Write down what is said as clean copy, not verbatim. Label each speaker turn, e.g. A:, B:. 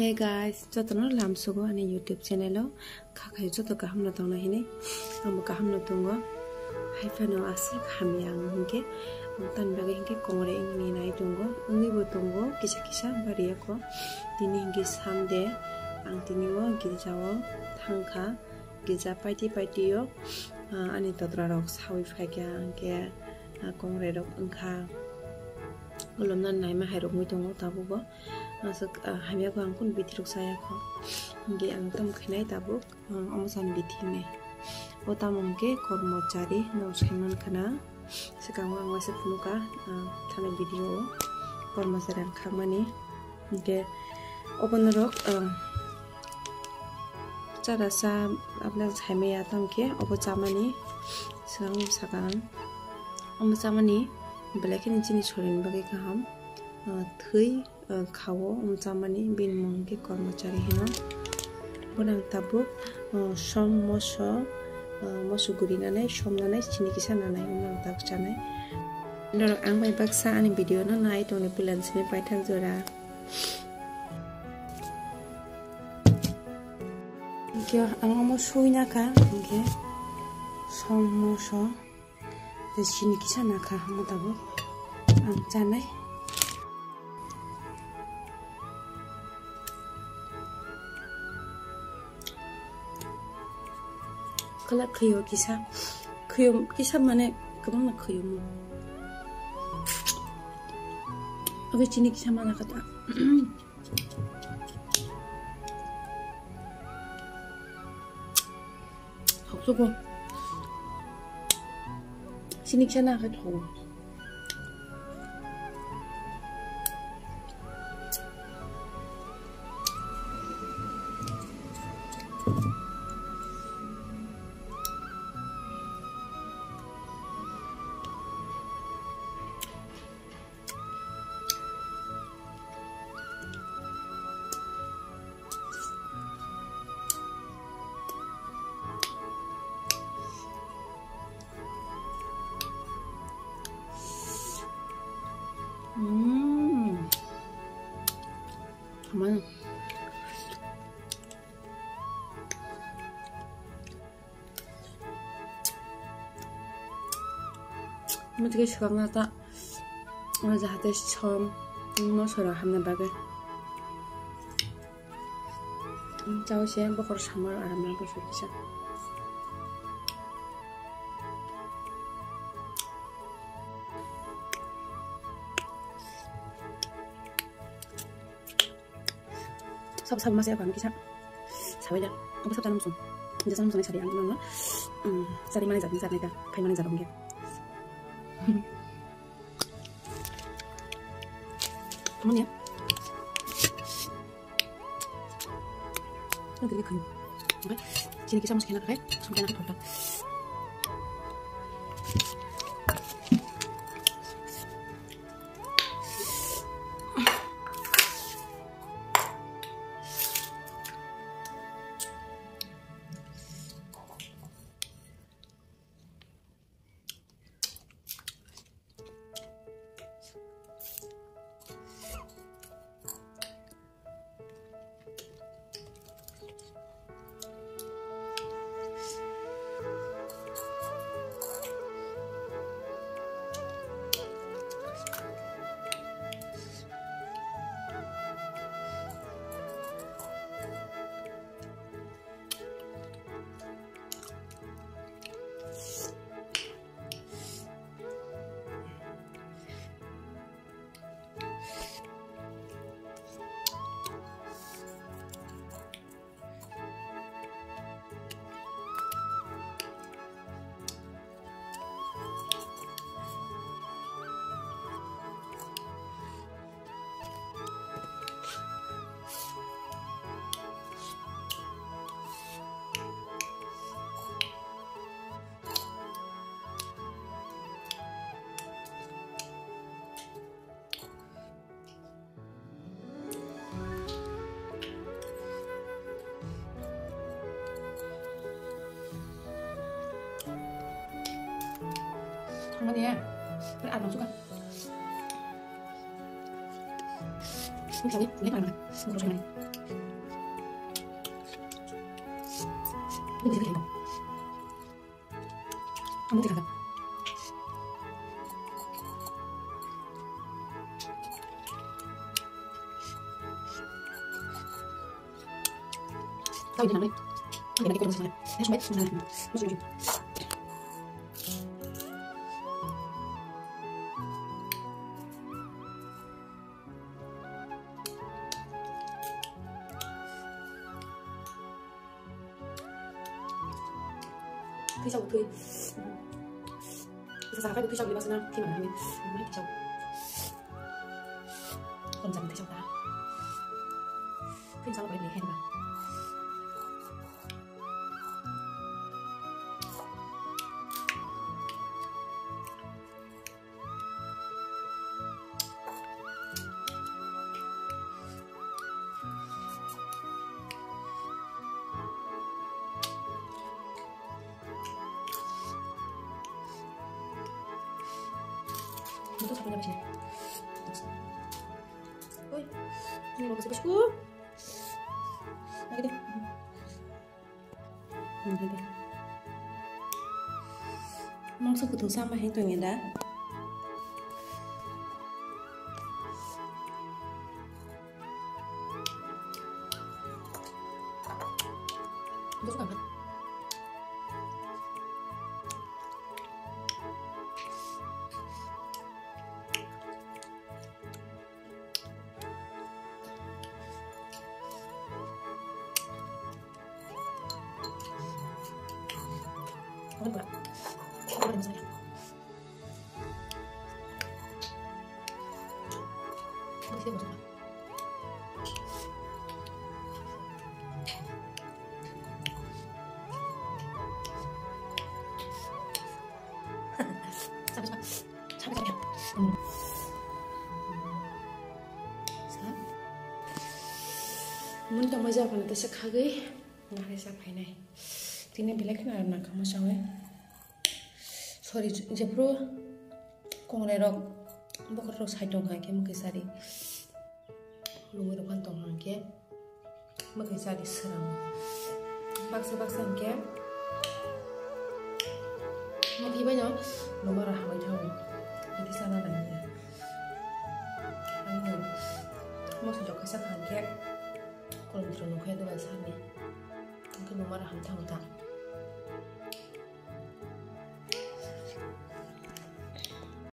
A: Hey guys, jotono lamsugo ani YouTube channel khakai joto kaham na tongna hine amo kaham na tongo haifano asli kaham yang hingke tan bagi hingke kongre ingni nai tongo ungi bo tongo kisa kisa bariya ko tini hingke samde ang tini wo gijawo thangkha gija paiti yo ani totra rok sawi phaikya hingke kongre rok angkha ulomna naima hairok mui tongo tabugo masuk hamia ko angkun bitiruk saya ko nge ang tam khinai tabuk omosan bitime otam ongke kormachari no saiman khana sekang ang wase phunuka thane video kormachari khangmani nge obanrok cara sa apna saimaya tamke obo chamani sang sakan omo chamani black and chini chorin bagi kaham thui khawo chamani bin mongke kormachari hino bonang tabuk som moso gurinanai somnanai chini kisa nanai unang tab chanai ndor ang bai baksa ani video no nai toni pulan sini paithak jora kyo ang mo suina ka nge som moso chini kisa nakha mo tabuk ang chanai kala kyo kisa mane kabang na kyo mo oke chini kisa mana kata hoksugo chini kisa na kata Aman. 되게 시원하다. 어제 하듯이 처음 모서라 하는 바게. 자우시에 먹으러 참을 알아면 그 좋겠어. 섭섭 맛이야 방 기사. 사회자. 뭐 섭섭한 무슨. 이제 사는 무슨 자리 안 들어나? 자리만에 잡는 사람이가 발만에 잡은 게. 뭐냐? 되게 큰. 오케이. 지금 기사 무슨 개나 그래? 좀 개나 그래. Sama dia, berat masuk kan? ini ini mana terus ini ini dia kamu tidak tahu di mana ini ikut sana ini cuma masuk Thì sau thì sao cái thì sau đi bao nhiêu khi mà mình mấy thì sau còn dần thì sau ta thì sau phải để hẹn mà Itu sapunya di sini. Oi, ini mau bersih-bersihku. Lagi deh. Lagi deh. Maksud kutu sama itu yang dah. Terus apa? Enggak. Apa ada masalah? Masih ada masalah. Sampai. Muntah masa apa nanti sekali nggak bisa pakai. Tine bilek na arna kamu sawe. Sorry jepro kongrero bokro saitong ha ke muke sari. Lumero pantong ha ke muke sari seram. Baksa ke muke banyak nomor hamai tahu. Jadi sana nanya. Ayo mau sejak kesan ha ke kalau ditemukan itu bahasa ni. Mungkin nomor hamai tahu tak.